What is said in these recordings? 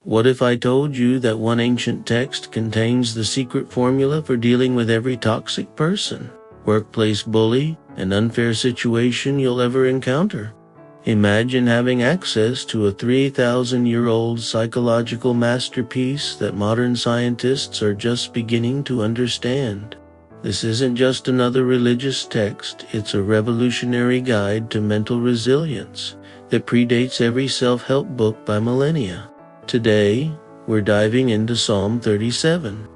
What if I told you that one ancient text contains the secret formula for dealing with every toxic person, workplace bully, and unfair situation you'll ever encounter? Imagine having access to a 3,000-year-old psychological masterpiece that modern scientists are just beginning to understand. This isn't just another religious text, it's a revolutionary guide to mental resilience that predates every self-help book by millennia. Today, we're diving into Psalm 37,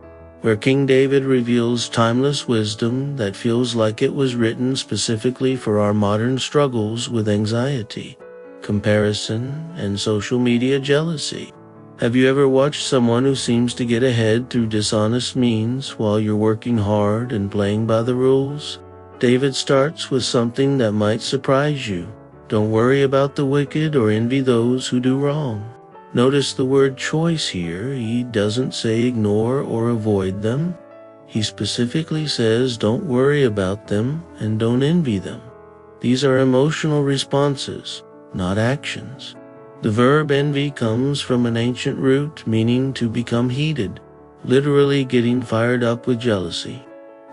where King David reveals timeless wisdom that feels like it was written specifically for our modern struggles with anxiety, comparison, and social media jealousy. Have you ever watched someone who seems to get ahead through dishonest means while you're working hard and playing by the rules? David starts with something that might surprise you. Don't worry about the wicked or envy those who do wrong. Notice the word choice here. He doesn't say ignore or avoid them. He specifically says don't worry about them and don't envy them. These are emotional responses, not actions. The verb envy comes from an ancient root meaning to become heated, literally getting fired up with jealousy.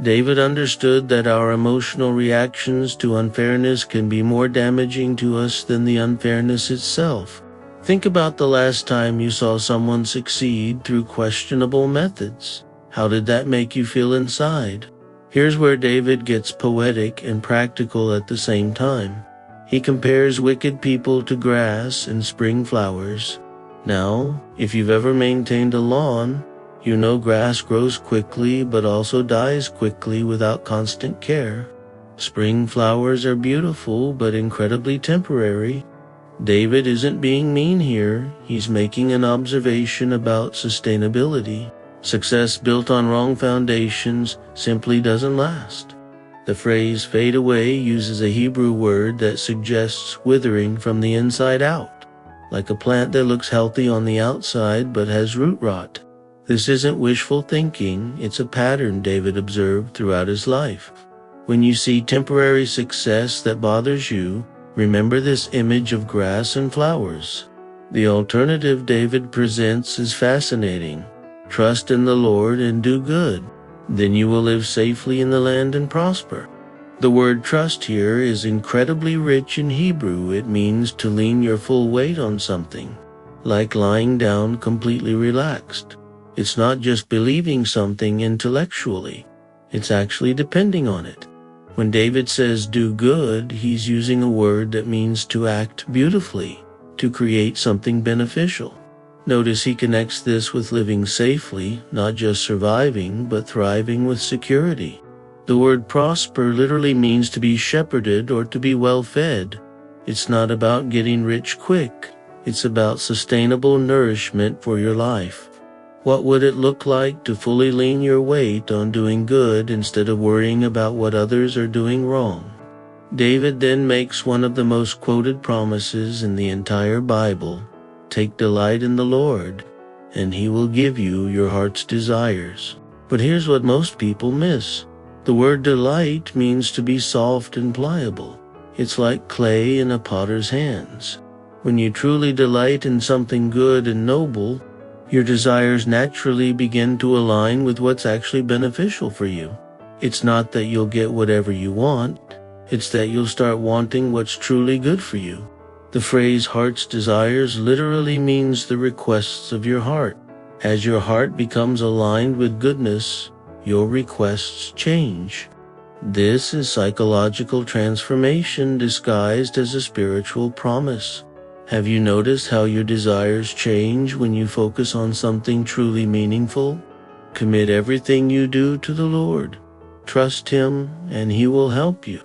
David understood that our emotional reactions to unfairness can be more damaging to us than the unfairness itself. Think about the last time you saw someone succeed through questionable methods. How did that make you feel inside? Here's where David gets poetic and practical at the same time. He compares wicked people to grass and spring flowers. Now, if you've ever maintained a lawn, you know grass grows quickly but also dies quickly without constant care. Spring flowers are beautiful but incredibly temporary. David isn't being mean here, he's making an observation about sustainability. Success built on wrong foundations simply doesn't last. The phrase fade away uses a Hebrew word that suggests withering from the inside out, like a plant that looks healthy on the outside but has root rot. This isn't wishful thinking, it's a pattern David observed throughout his life. When you see temporary success that bothers you, remember this image of grass and flowers. The alternative David presents is fascinating. Trust in the Lord and do good. Then you will live safely in the land and prosper. The word trust here is incredibly rich in Hebrew. It means to lean your full weight on something, like lying down completely relaxed. It's not just believing something intellectually. It's actually depending on it. When David says do good, he's using a word that means to act beautifully, to create something beneficial. Notice he connects this with living safely, not just surviving, but thriving with security. The word prosper literally means to be shepherded or to be well fed. It's not about getting rich quick. It's about sustainable nourishment for your life. What would it look like to fully lean your weight on doing good instead of worrying about what others are doing wrong? David then makes one of the most quoted promises in the entire Bible. Take delight in the Lord, and He will give you your heart's desires. But here's what most people miss. The word delight means to be soft and pliable. It's like clay in a potter's hands. When you truly delight in something good and noble, your desires naturally begin to align with what's actually beneficial for you. It's not that you'll get whatever you want, it's that you'll start wanting what's truly good for you. The phrase heart's desires literally means the requests of your heart. As your heart becomes aligned with goodness, your requests change. This is psychological transformation disguised as a spiritual promise. Have you noticed how your desires change when you focus on something truly meaningful? Commit everything you do to the Lord. Trust Him, and He will help you.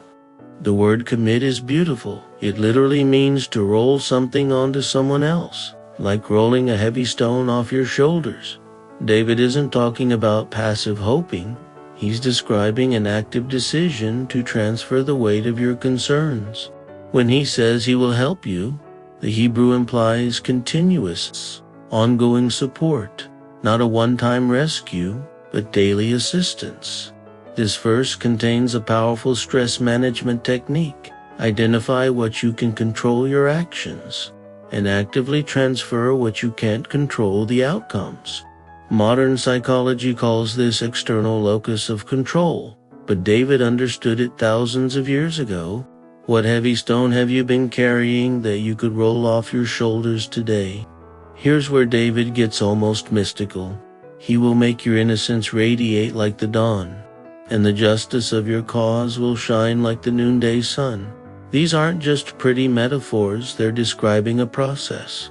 The word commit is beautiful. It literally means to roll something onto someone else, like rolling a heavy stone off your shoulders. David isn't talking about passive hoping. He's describing an active decision to transfer the weight of your concerns. When he says He will help you, the Hebrew implies continuous, ongoing support, not a one-time rescue, but daily assistance. This verse contains a powerful stress management technique. Identify what you can control your actions. and actively transfer what you can't control the outcomes. Modern psychology calls this external locus of control, but David understood it thousands of years ago. What heavy stone have you been carrying that you could roll off your shoulders today? Here's where David gets almost mystical. He will make your innocence radiate like the dawn, and the justice of your cause will shine like the noonday sun. These aren't just pretty metaphors, they're describing a process.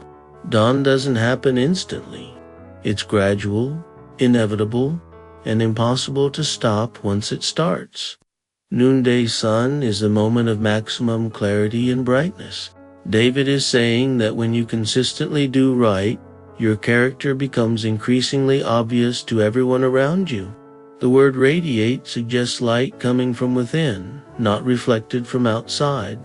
Dawn doesn't happen instantly. It's gradual, inevitable, and impossible to stop once it starts. Noonday sun is a moment of maximum clarity and brightness. David is saying that when you consistently do right, your character becomes increasingly obvious to everyone around you. The word radiate suggests light coming from within, not reflected from outside.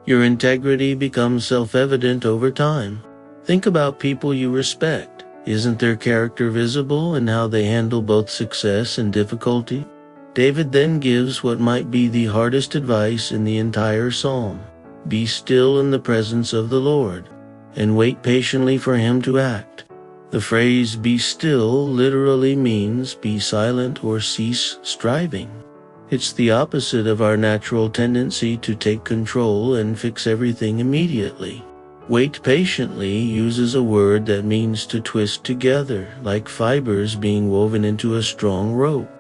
Your integrity becomes self-evident over time. Think about people you respect. Isn't their character visible in how they handle both success and difficulty? David then gives what might be the hardest advice in the entire psalm. Be still in the presence of the Lord, and wait patiently for him to act. The phrase be still literally means be silent or cease striving. It's the opposite of our natural tendency to take control and fix everything immediately. Wait patiently uses a word that means to twist together, like fibers being woven into a strong rope.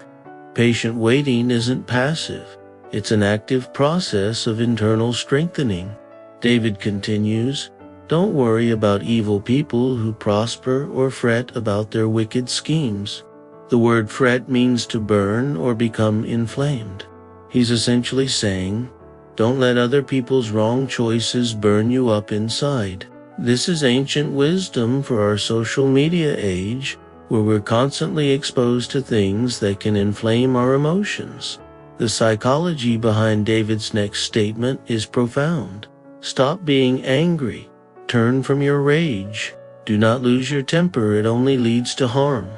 Patient waiting isn't passive. It's an active process of internal strengthening. David continues, don't worry about evil people who prosper or fret about their wicked schemes. The word fret means to burn or become inflamed. He's essentially saying, don't let other people's wrong choices burn you up inside. This is ancient wisdom for our social media age, where we're constantly exposed to things that can inflame our emotions. The psychology behind David's next statement is profound. Stop being angry. Turn from your rage. Do not lose your temper, it only leads to harm.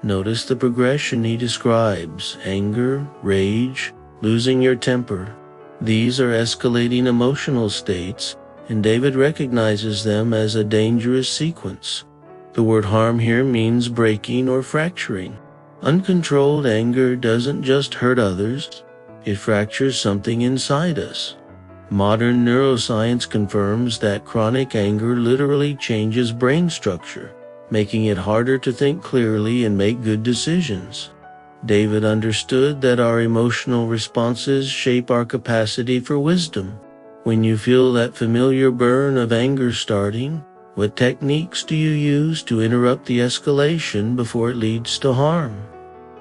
Notice the progression he describes: anger, rage, losing your temper. These are escalating emotional states, and David recognizes them as a dangerous sequence. The word harm here means breaking or fracturing. Uncontrolled anger doesn't just hurt others, it fractures something inside us. Modern neuroscience confirms that chronic anger literally changes brain structure, making it harder to think clearly and make good decisions. David understood that our emotional responses shape our capacity for wisdom. When you feel that familiar burn of anger starting, what techniques do you use to interrupt the escalation before it leads to harm?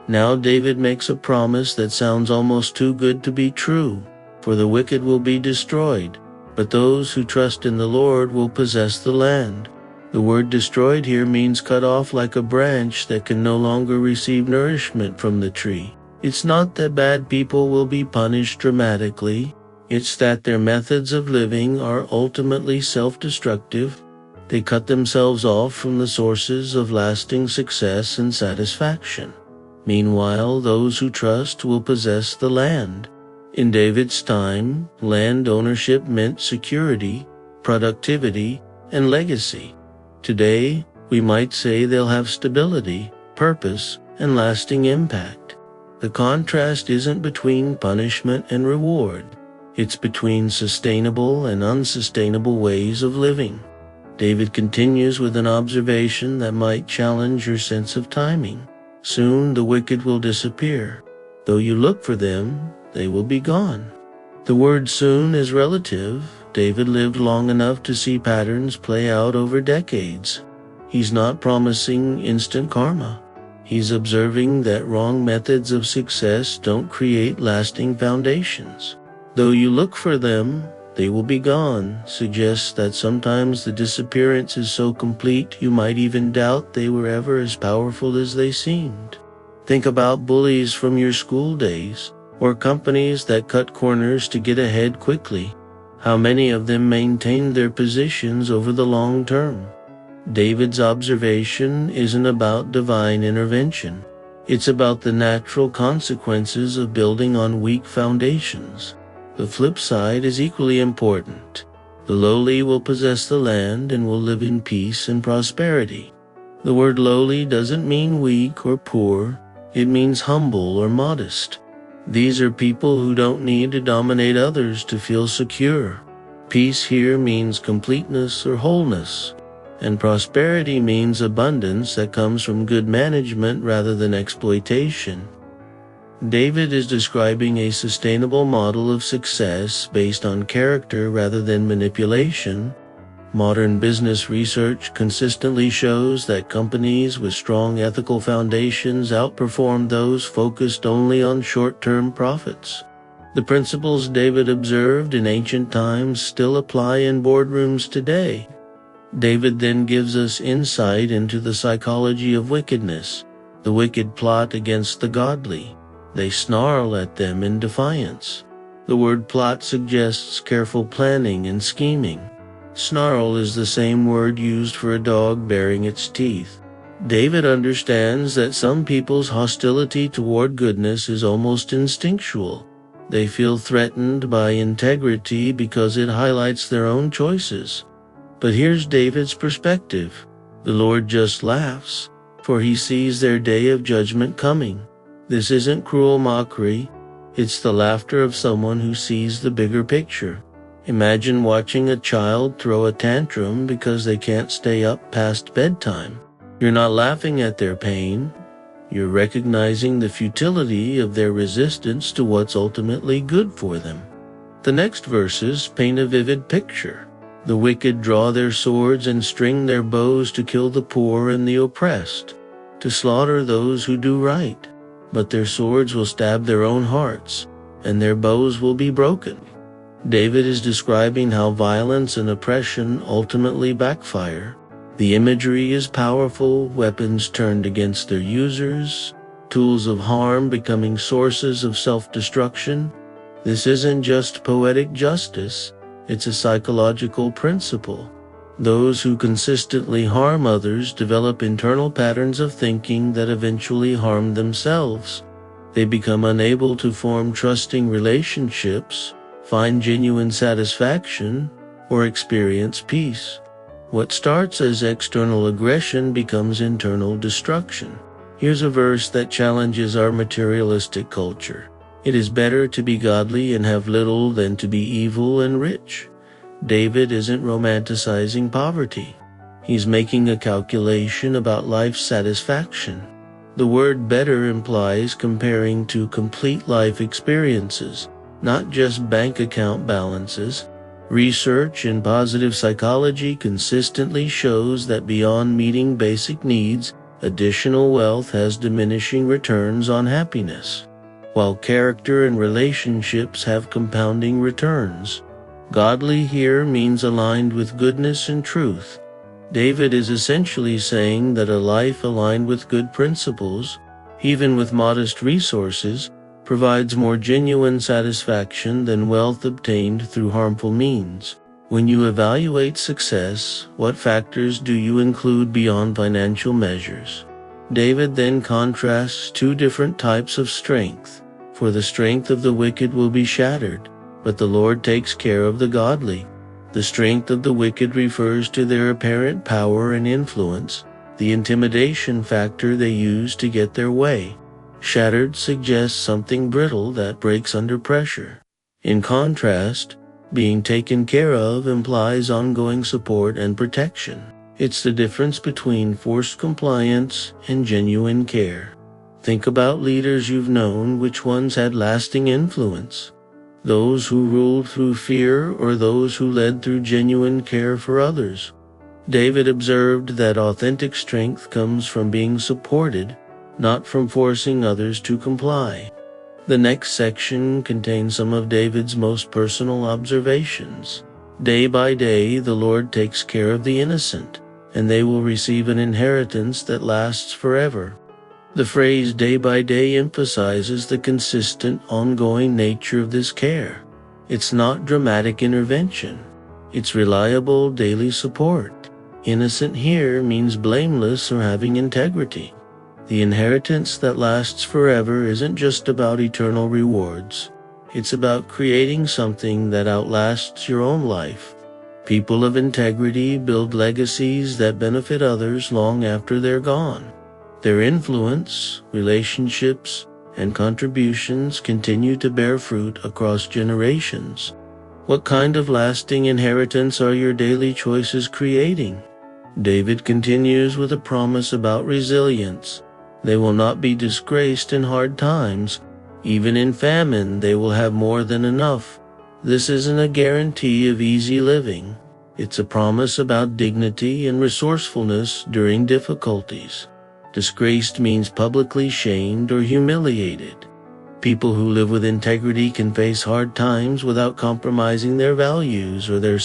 Now David makes a promise that sounds almost too good to be true. For the wicked will be destroyed, but those who trust in the Lord will possess the land. The word destroyed here means cut off like a branch that can no longer receive nourishment from the tree. It's not that bad people will be punished dramatically, it's that their methods of living are ultimately self-destructive. They cut themselves off from the sources of lasting success and satisfaction. Meanwhile, those who trust will possess the land. In David's time, land ownership meant security, productivity, and legacy. Today, we might say they'll have stability, purpose, and lasting impact. The contrast isn't between punishment and reward. It's between sustainable and unsustainable ways of living. David continues with an observation that might challenge your sense of timing. Soon the wicked will disappear. Though you look for them, they will be gone. The word soon is relative. David lived long enough to see patterns play out over decades. He's not promising instant karma. He's observing that wrong methods of success don't create lasting foundations. Though you look for them, they will be gone, suggests that sometimes the disappearance is so complete you might even doubt they were ever as powerful as they seemed. Think about bullies from your school days, or companies that cut corners to get ahead quickly. How many of them maintained their positions over the long term? David's observation isn't about divine intervention. It's about the natural consequences of building on weak foundations. The flip side is equally important. The The lowly will possess the land and will live in peace and prosperity. The word lowly doesn't mean weak or poor. It means humble or modest. These are people who don't need to dominate others to feel secure. Peace here means completeness or wholeness, and prosperity means abundance that comes from good management rather than exploitation. David is describing a sustainable model of success based on character rather than manipulation. Modern business research consistently shows that companies with strong ethical foundations outperform those focused only on short-term profits. The principles David observed in ancient times still apply in boardrooms today. David then gives us insight into the psychology of wickedness. The wicked plot against the godly. They snarl at them in defiance. The word plot suggests careful planning and scheming. Snarl is the same word used for a dog baring its teeth. David understands that some people's hostility toward goodness is almost instinctual. They feel threatened by integrity because it highlights their own choices. But here's David's perspective. The Lord just laughs, for he sees their day of judgment coming. This isn't cruel mockery. It's the laughter of someone who sees the bigger picture. Imagine watching a child throw a tantrum because they can't stay up past bedtime. You're not laughing at their pain. You're recognizing the futility of their resistance to what's ultimately good for them. The next verses paint a vivid picture. The wicked draw their swords and string their bows to kill the poor and the oppressed, to slaughter those who do right. But their swords will stab their own hearts, and their bows will be broken. David is describing how violence and oppression ultimately backfire. The imagery is powerful, weapons turned against their users, tools of harm becoming sources of self-destruction. This isn't just poetic justice, it's a psychological principle. Those who consistently harm others develop internal patterns of thinking that eventually harm themselves. They become unable to form trusting relationships, find genuine satisfaction, or experience peace. What starts as external aggression becomes internal destruction. Here's a verse that challenges our materialistic culture. It is better to be godly and have little than to be evil and rich. David isn't romanticizing poverty. He's making a calculation about life's satisfaction. The word better implies comparing to complete life experiences, not just bank account balances. Research in positive psychology consistently shows that beyond meeting basic needs, additional wealth has diminishing returns on happiness, while character and relationships have compounding returns. Godly here means aligned with goodness and truth. David is essentially saying that a life aligned with good principles, even with modest resources, provides more genuine satisfaction than wealth obtained through harmful means. When you evaluate success, what factors do you include beyond financial measures? David then contrasts two different types of strength. For the strength of the wicked will be shattered, but the Lord takes care of the godly. The strength of the wicked refers to their apparent power and influence, the intimidation factor they use to get their way. Shattered suggests something brittle that breaks under pressure. In contrast, being taken care of implies ongoing support and protection. It's the difference between forced compliance and genuine care. Think about leaders you've known. Which ones had lasting influence? Those who ruled through fear or those who led through genuine care for others? David observed that authentic strength comes from being supported, not from forcing others to comply. The next section contains some of David's most personal observations. Day by day, the Lord takes care of the innocent, and they will receive an inheritance that lasts forever. The phrase day by day emphasizes the consistent, ongoing nature of this care. It's not dramatic intervention. It's reliable daily support. Innocent here means blameless or having integrity. The inheritance that lasts forever isn't just about eternal rewards. It's about creating something that outlasts your own life. People of integrity build legacies that benefit others long after they're gone. Their influence, relationships, and contributions continue to bear fruit across generations. What kind of lasting inheritance are your daily choices creating? David continues with a promise about resilience. They will not be disgraced in hard times. Even in famine, they will have more than enough. This isn't a guarantee of easy living. It's a promise about dignity and resourcefulness during difficulties. Disgraced means publicly shamed or humiliated. People who live with integrity can face hard times without compromising their values or their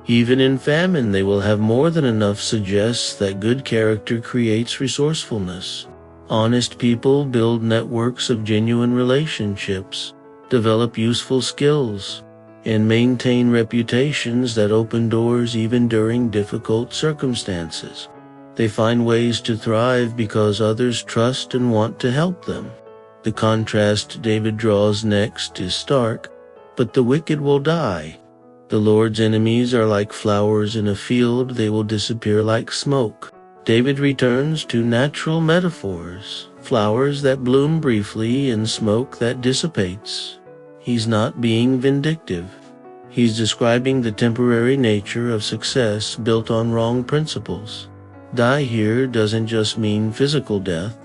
Even in famine, they will have more than enough suggests that good character creates resourcefulness. Honest people build networks of genuine relationships, develop useful skills, and maintain reputations that open doors even during difficult circumstances. They find ways to thrive because others trust and want to help them. The contrast David draws next is stark, but the wicked will die. The Lord's enemies are like flowers in a field, they will disappear like smoke. David returns to natural metaphors, flowers that bloom briefly and smoke that dissipates. He's not being vindictive. He's describing the temporary nature of success built on wrong principles. Die here doesn't just mean physical death.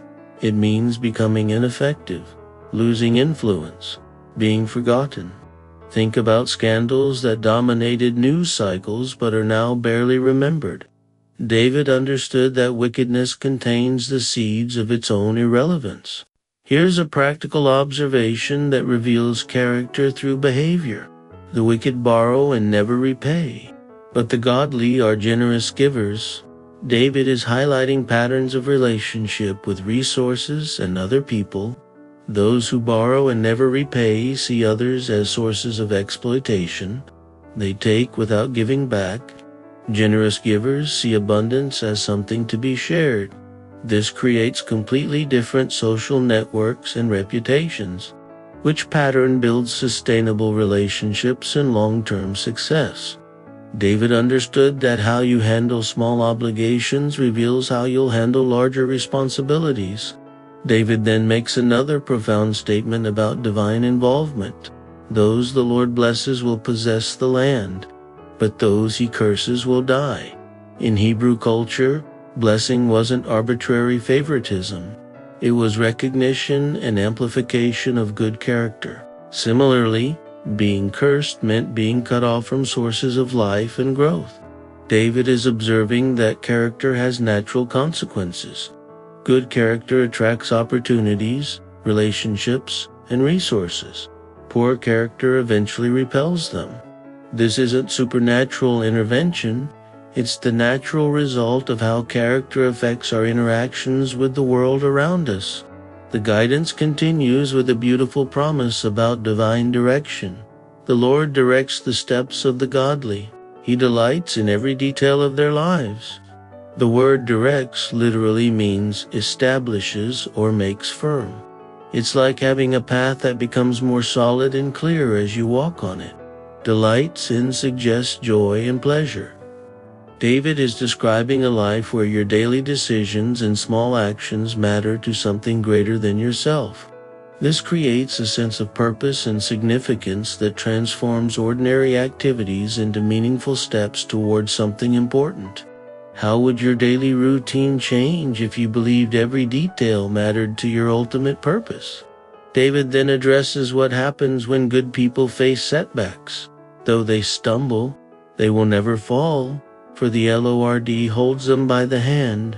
It means becoming ineffective, losing influence, being forgotten. Think about scandals that dominated news cycles but are now barely remembered. David understood that wickedness contains the seeds of its own irrelevance. Here's a practical observation that reveals character through behavior. The wicked borrow and never repay, but the godly are generous givers. David is highlighting patterns of relationship with resources and other people. Those who borrow and never repay see others as sources of exploitation. They take without giving back. Generous givers see abundance as something to be shared. This creates completely different social networks and reputations. Which pattern builds sustainable relationships and long-term success? David understood that how you handle small obligations reveals how you'll handle larger responsibilities. David then makes another profound statement about divine involvement. Those the Lord blesses will possess the land, but those he curses will die. In Hebrew culture, blessing wasn't arbitrary favoritism. It was recognition and amplification of good character. Similarly, being cursed meant being cut off from sources of life and growth. David is observing that character has natural consequences. Good character attracts opportunities, relationships, and resources. Poor character eventually repels them. This isn't supernatural intervention. It's the natural result of how character affects our interactions with the world around us. The guidance continues with a beautiful promise about divine direction. The Lord directs the steps of the godly. He delights in every detail of their lives. The word directs literally means establishes or makes firm. It's like having a path that becomes more solid and clear as you walk on it. Delights in suggests joy and pleasure. David is describing a life where your daily decisions and small actions matter to something greater than yourself. This creates a sense of purpose and significance that transforms ordinary activities into meaningful steps towards something important. How would your daily routine change if you believed every detail mattered to your ultimate purpose? David then addresses what happens when good people face setbacks. Though they stumble, they will never fall, for the Lord holds them by the hand.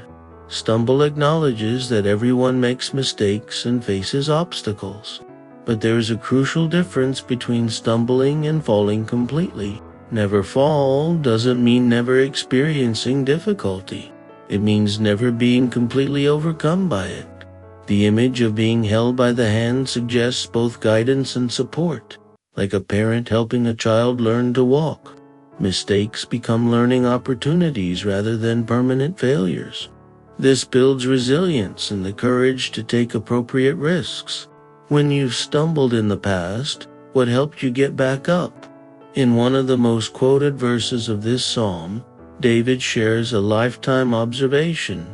Stumble acknowledges that everyone makes mistakes and faces obstacles. But there is a crucial difference between stumbling and falling completely. Never fall doesn't mean never experiencing difficulty. It means never being completely overcome by it. The image of being held by the hand suggests both guidance and support, like a parent helping a child learn to walk. Mistakes become learning opportunities rather than permanent failures. This builds resilience and the courage to take appropriate risks. When you've stumbled in the past, what helped you get back up? In one of the most quoted verses of this psalm, David shares a lifetime observation.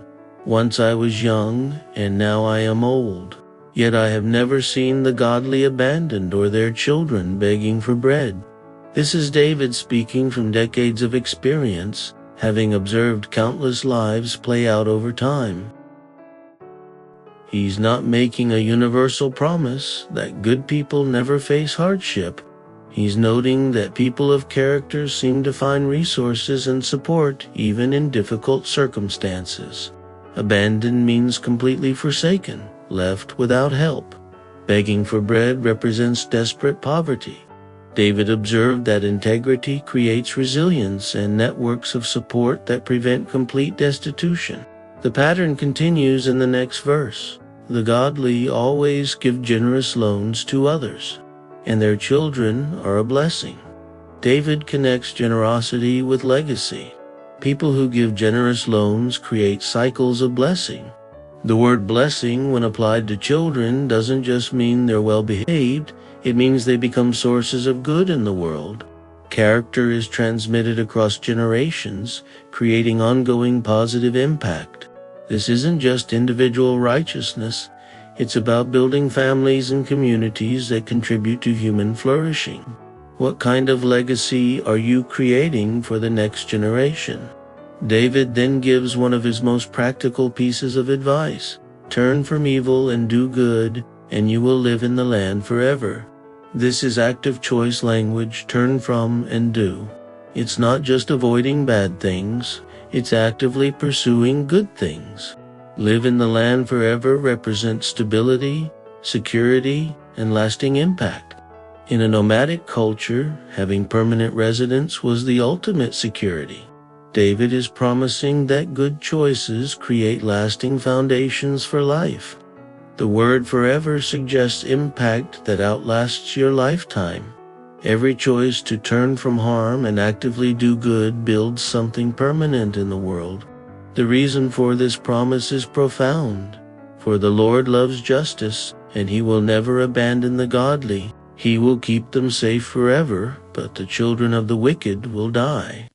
Once I was young, and now I am old. Yet I have never seen the godly abandoned or their children begging for bread. This is David speaking from decades of experience, having observed countless lives play out over time. He's not making a universal promise that good people never face hardship. He's noting that people of character seem to find resources and support even in difficult circumstances. Abandoned means completely forsaken, left without help. Begging for bread represents desperate poverty. David observed that integrity creates resilience and networks of support that prevent complete destitution. The pattern continues in the next verse. The godly always give generous loans to others, and their children are a blessing. David connects generosity with legacy. People who give generous loans create cycles of blessing. The word blessing, when applied to children, doesn't just mean they're well behaved, it means they become sources of good in the world. Character is transmitted across generations, creating ongoing positive impact. This isn't just individual righteousness, it's about building families and communities that contribute to human flourishing. What kind of legacy are you creating for the next generation? David then gives one of his most practical pieces of advice. Turn from evil and do good, and you will live in the land forever. This is active choice language, turn from and do. It's not just avoiding bad things, it's actively pursuing good things. Live in the land forever represents stability, security, and lasting impact. In a nomadic culture, having permanent residence was the ultimate security. David is promising that good choices create lasting foundations for life. The word forever suggests impact that outlasts your lifetime. Every choice to turn from harm and actively do good builds something permanent in the world. The reason for this promise is profound. For the Lord loves justice, and he will never abandon the godly. He will keep them safe forever, but the children of the wicked will die.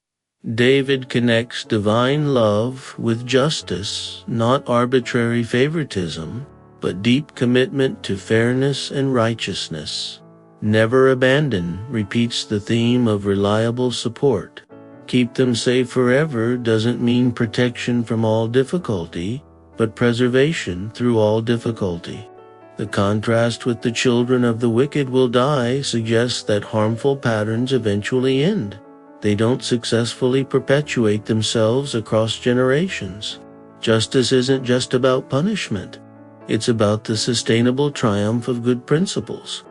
David connects divine love with justice, not arbitrary favoritism, but deep commitment to fairness and righteousness. Never abandon repeats the theme of reliable support. Keep them safe forever doesn't mean protection from all difficulty, but preservation through all difficulty. The contrast with the children of the wicked will die suggests that harmful patterns eventually end. They don't successfully perpetuate themselves across generations. Justice isn't just about punishment. It's about the sustainable triumph of good principles.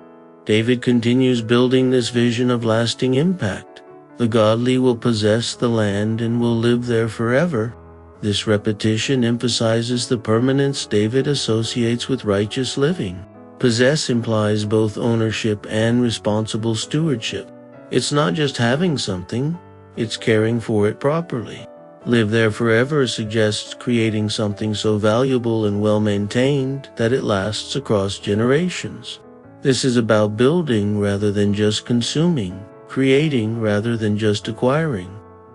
David continues building this vision of lasting impact. The godly will possess the land and will live there forever. This repetition emphasizes the permanence David associates with righteous living. Possess implies both ownership and responsible stewardship. It's not just having something, it's caring for it properly. Live there forever suggests creating something so valuable and well-maintained that it lasts across generations. This is about building rather than just consuming, creating rather than just acquiring.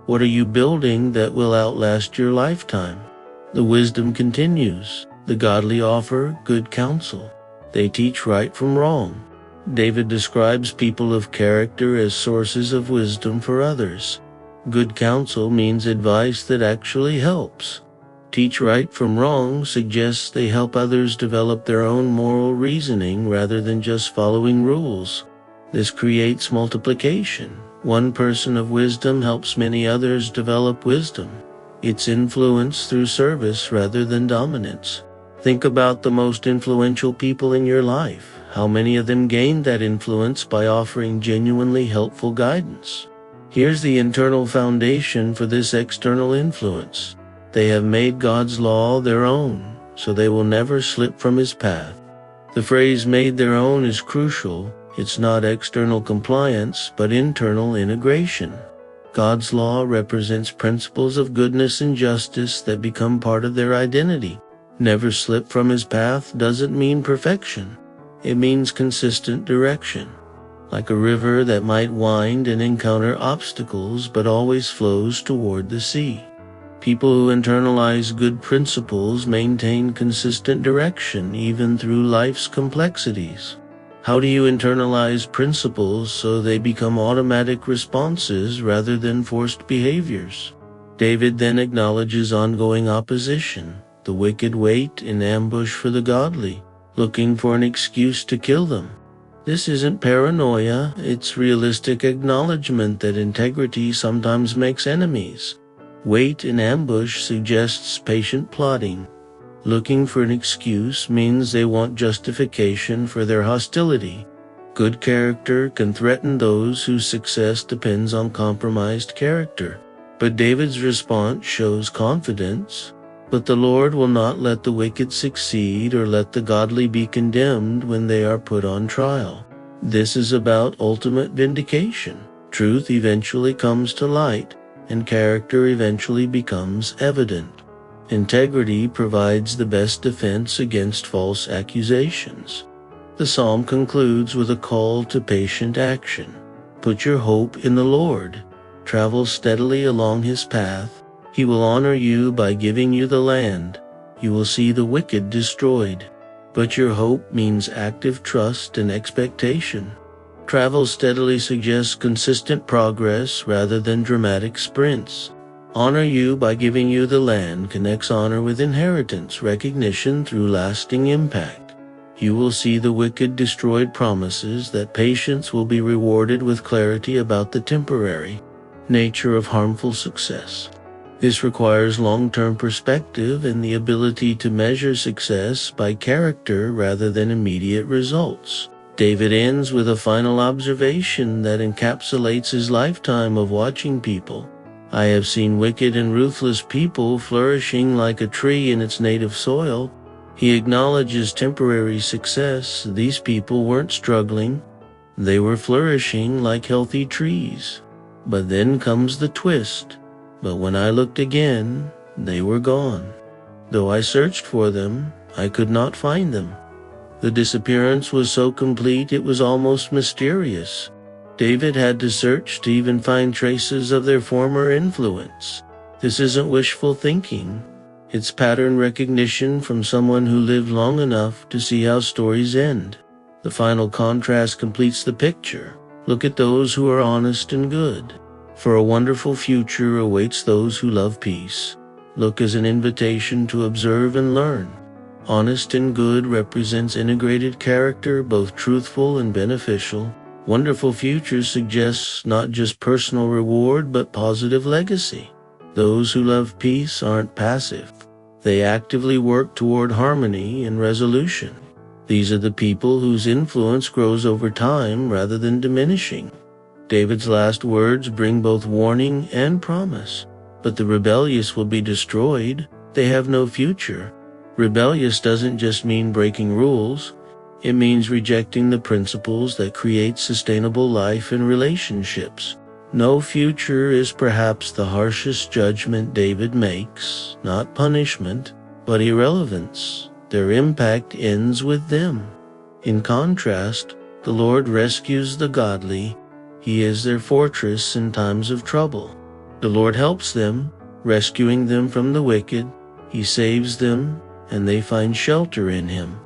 What are you building that will outlast your lifetime? The wisdom continues. The godly offer good counsel. They teach right from wrong. David describes people of character as sources of wisdom for others. Good counsel means advice that actually helps. Teach right from wrong suggests they help others develop their own moral reasoning rather than just following rules. This creates multiplication. One person of wisdom helps many others develop wisdom. It's influence through service rather than dominance. Think about the most influential people in your life. How many of them gained that influence by offering genuinely helpful guidance? Here's the internal foundation for this external influence. They have made God's law their own, so they will never slip from His path. The phrase "made their own" is crucial. It's not external compliance, but internal integration. God's law represents principles of goodness and justice that become part of their identity. Never slip from His path doesn't mean perfection. It means consistent direction. like a river that might wind and encounter obstacles but always flows toward the sea. People who internalize good principles maintain consistent direction even through life's complexities. How do you internalize principles so they become automatic responses rather than forced behaviors? David then acknowledges ongoing opposition. The wicked wait in ambush for the godly, looking for an excuse to kill them. This isn't paranoia, it's realistic acknowledgement that integrity sometimes makes enemies. Wait in ambush suggests patient plotting. Looking for an excuse means they want justification for their hostility. Good character can threaten those whose success depends on compromised character. But David's response shows confidence. But the Lord will not let the wicked succeed or let the godly be condemned when they are put on trial. This is about ultimate vindication. Truth eventually comes to light, and character eventually becomes evident. Integrity provides the best defense against false accusations. The psalm concludes with a call to patient action. Put your hope in the Lord. Travel steadily along his path. He will honor you by giving you the land. You will see the wicked destroyed. But your hope means active trust and expectation. Travel steadily suggests consistent progress rather than dramatic sprints. Honor you by giving you the land connects honor with inheritance, recognition through lasting impact. You will see the wicked destroyed promises that patience will be rewarded with clarity about the temporary nature of harmful success. This requires long-term perspective and the ability to measure success by character rather than immediate results. David ends with a final observation that encapsulates his lifetime of watching people. I have seen wicked and ruthless people flourishing like a tree in its native soil. He acknowledges temporary success. These people weren't struggling. They were flourishing like healthy trees. But then comes the twist. But when I looked again, they were gone. Though I searched for them, I could not find them. The disappearance was so complete it was almost mysterious. David had to search to even find traces of their former influence. This isn't wishful thinking. It's pattern recognition from someone who lived long enough to see how stories end. The final contrast completes the picture. Look at those who are honest and good. For a wonderful future awaits those who love peace. Look as an invitation to observe and learn. Honest and good represents integrated character, both truthful and beneficial. Wonderful future suggests not just personal reward but positive legacy. Those who love peace aren't passive. They actively work toward harmony and resolution. These are the people whose influence grows over time rather than diminishing. David's last words bring both warning and promise. But the rebellious will be destroyed. They have no future. Rebellious doesn't just mean breaking rules. It means rejecting the principles that create sustainable life and relationships. No future is perhaps the harshest judgment David makes, not punishment, but irrelevance. Their impact ends with them. In contrast, the Lord rescues the godly. He is their fortress in times of trouble. The Lord helps them, rescuing them from the wicked. He saves them, and they find shelter in him.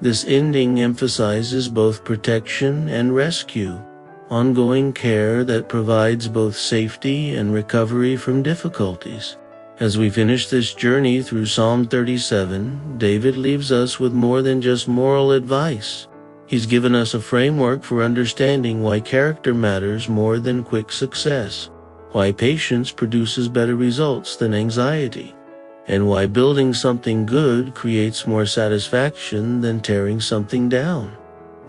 This ending emphasizes both protection and rescue, ongoing care that provides both safety and recovery from difficulties. As we finish this journey through Psalm 37, David leaves us with more than just moral advice. He's given us a framework for understanding why character matters more than quick success, why patience produces better results than anxiety, and why building something good creates more satisfaction than tearing something down.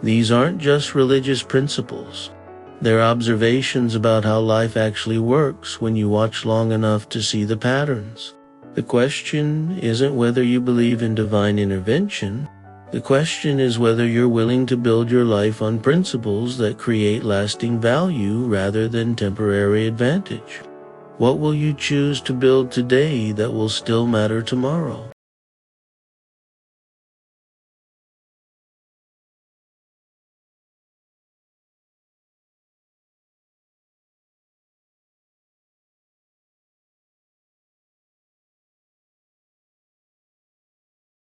These aren't just religious principles. They're observations about how life actually works when you watch long enough to see the patterns. The question isn't whether you believe in divine intervention. The question is whether you're willing to build your life on principles that create lasting value rather than temporary advantage. What will you choose to build today that will still matter tomorrow?